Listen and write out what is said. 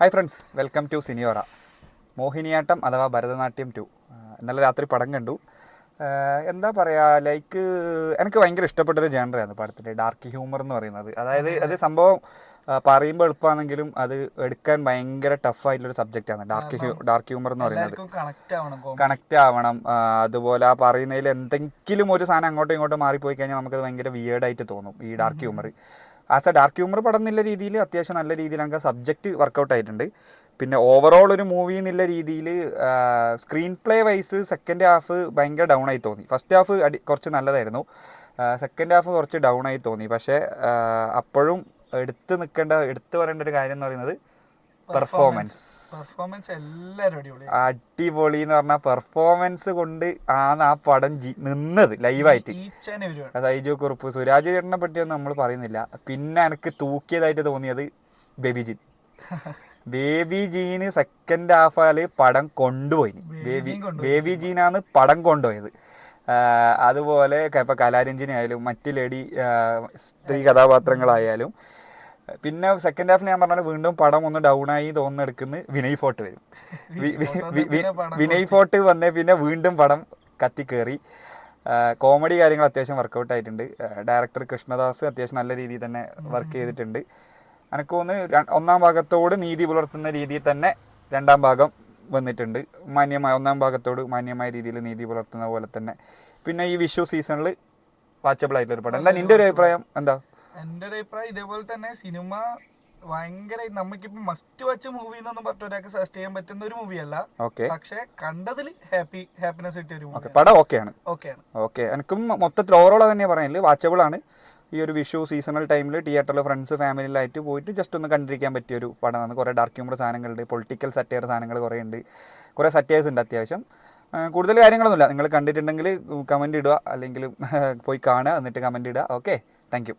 Hi friends, welcome to സിനിയോറ. മോഹിനിയാട്ടം അഥവാ ഭരതനാട്യം 2 ഇന്നലെ രാത്രി പടം കണ്ടു. എന്താ പറയുക, ലൈക്ക് എനിക്ക് ഭയങ്കര ഇഷ്ടപ്പെട്ടൊരു ജേണറായിരുന്നു പടത്തിൻ്റെ ഡാർക്ക് ഹ്യൂമർ എന്ന് പറയുന്നത്. അതായത് അത് സംഭവം പറയുമ്പോൾ എളുപ്പമാണെങ്കിലും അത് എടുക്കാൻ ഭയങ്കര ടഫായിട്ടുള്ളൊരു സബ്ജക്റ്റാണ് ഡാർക്ക് ഹ്യൂമർ എന്ന് പറയുന്നത്. കണക്റ്റ് ആവണം. അതുപോലെ ആ പറയുന്നതിൽ എന്തെങ്കിലും ഒരു സാധനം അങ്ങോട്ടും ഇങ്ങോട്ടും മാറിപ്പോയി കഴിഞ്ഞാൽ നമുക്കത് ഭയങ്കര വിയേർഡായിട്ട് തോന്നും ഈ dark humour. As A dark humour പടം എന്നുള്ള രീതിയിൽ അത്യാവശ്യം നല്ല രീതിയിൽ നമുക്ക് സബ്ജക്റ്റ് വർക്കൗട്ട് ആയിട്ടുണ്ട്. പിന്നെ ഓവറോൾ ഒരു മൂവി എന്നുള്ള രീതിയിൽ screenplay wise second half ഭയങ്കര ഡൗൺ ആയി തോന്നി. ഫസ്റ്റ് ഹാഫ് കുറച്ച് നല്ലതായിരുന്നു, സെക്കൻഡ് ഹാഫ് കുറച്ച് ഡൗൺ ആയി തോന്നി. പക്ഷേ അപ്പോഴും എടുത്തു പറയേണ്ട ഒരു കാര്യം എന്ന് പറയുന്നത് പെർഫോമൻസ് അടിപൊളി എന്ന് പറഞ്ഞാൽ പെർഫോമൻസ് കൊണ്ട് ആണ് ആ പടം നിന്നത് ലൈവായിട്ട്. സൈജു കുറുപ്പ്, സുരാജ് ചേട്ടനെ പറ്റിയൊന്നും നമ്മൾ പറയുന്നില്ല. പിന്നെ എനിക്ക് തൂക്കിയതായിട്ട് തോന്നിയത് ബേബി ജീന് സെക്കൻഡ് ഹാഫാല് പടം കൊണ്ടുപോയി. ബേബി ജീനാണ് പടം കൊണ്ടുപോയത്. അതുപോലെ ഇപ്പം കലാരഞ്ജിനി ആയാലും മറ്റ് ലേഡി സ്ത്രീ കഥാപാത്രങ്ങളായാലും. പിന്നെ സെക്കൻഡ് ഹാഫിൽ ഞാൻ പറഞ്ഞാൽ വീണ്ടും പടം ഒന്ന് ഡൗൺ ആയി തോന്നെടുക്കുന്ന വിനയ് ഫോർട്ട് വരും. വിനയ് ഫോർട്ട് വന്നേ പിന്നെ വീണ്ടും പടം കത്തിക്കേറി. കോമഡി കാര്യങ്ങൾ അത്യാവശ്യം വർക്കൗട്ട് ആയിട്ടുണ്ട്. ഡയറക്ടർ കൃഷ്ണദാസ് അത്യാവശ്യം നല്ല രീതിയിൽ തന്നെ വർക്ക് ചെയ്തിട്ടുണ്ട്. എനിക്ക് തോന്നുന്നു ഒന്നാം ഭാഗത്തോട് നീതി പുലർത്തുന്ന രീതിയിൽ തന്നെ രണ്ടാം ഭാഗം വന്നിട്ടുണ്ട്. ഒന്നാം ഭാഗത്തോട് മാന്യമായ രീതിയിൽ നീതി പുലർത്തുന്ന പോലെ തന്നെ. പിന്നെ ഈ വിഷു സീസണിൽ വാച്ചബിൾ ആയിട്ടുള്ളൊരു പടം. എന്താ നിന്റെ ഒരു അഭിപ്രായം? എന്താ എൻ്റെ ഒരു അഭിപ്രായം ഇതേപോലെ തന്നെ സിനിമ ഭയങ്കര നമുക്കിപ്പോ മസ്റ്റ് വാച്ച് മൂവി എന്നൊന്നും പറഞ്ഞ ഒരാൾക്ക് സജസ്റ്റ് ചെയ്യാൻ പറ്റുന്ന ഒരു മൂവിയല്ല. പക്ഷെ കണ്ടതിൽ ഹാപ്പിനെസ് കിട്ടിയ ഒരു മൂവി. പടം ഓക്കെ. എനിക്കും മൊത്തത്തിൽ ഓവറോൾ തന്നെ പറയാനില്ല, വാച്ചബിൾ ആണ്. ഈ ഒരു വിഷു സീസണൽ ടൈമിൽ തിയേറ്ററിൽ ഫ്രണ്ട്സ് ഫാമിലിയിലായിട്ട് പോയിട്ട് ജസ്റ്റ് ഒന്ന് കണ്ടിരിക്കാൻ പറ്റിയ ഒരു പടമാണ്. കുറേ ഡാർക്ക് ഹ്യൂമർ സാധനങ്ങളുണ്ട്, പൊളിറ്റിക്കൽ സറ്റയർ സാധനങ്ങൾ കുറേ ഉണ്ട്, കുറേ സറ്റയേഴ്സ് ഉണ്ട് അത്യാവശ്യം. കൂടുതൽ കാര്യങ്ങളൊന്നുമില്ല. നിങ്ങൾ കണ്ടിട്ടുണ്ടെങ്കിൽ കമൻറ്റ് ഇടുക, അല്ലെങ്കിൽ പോയി കാണുക, എന്നിട്ട് കമൻറ്റ് ഇടുക. Okay, thank you.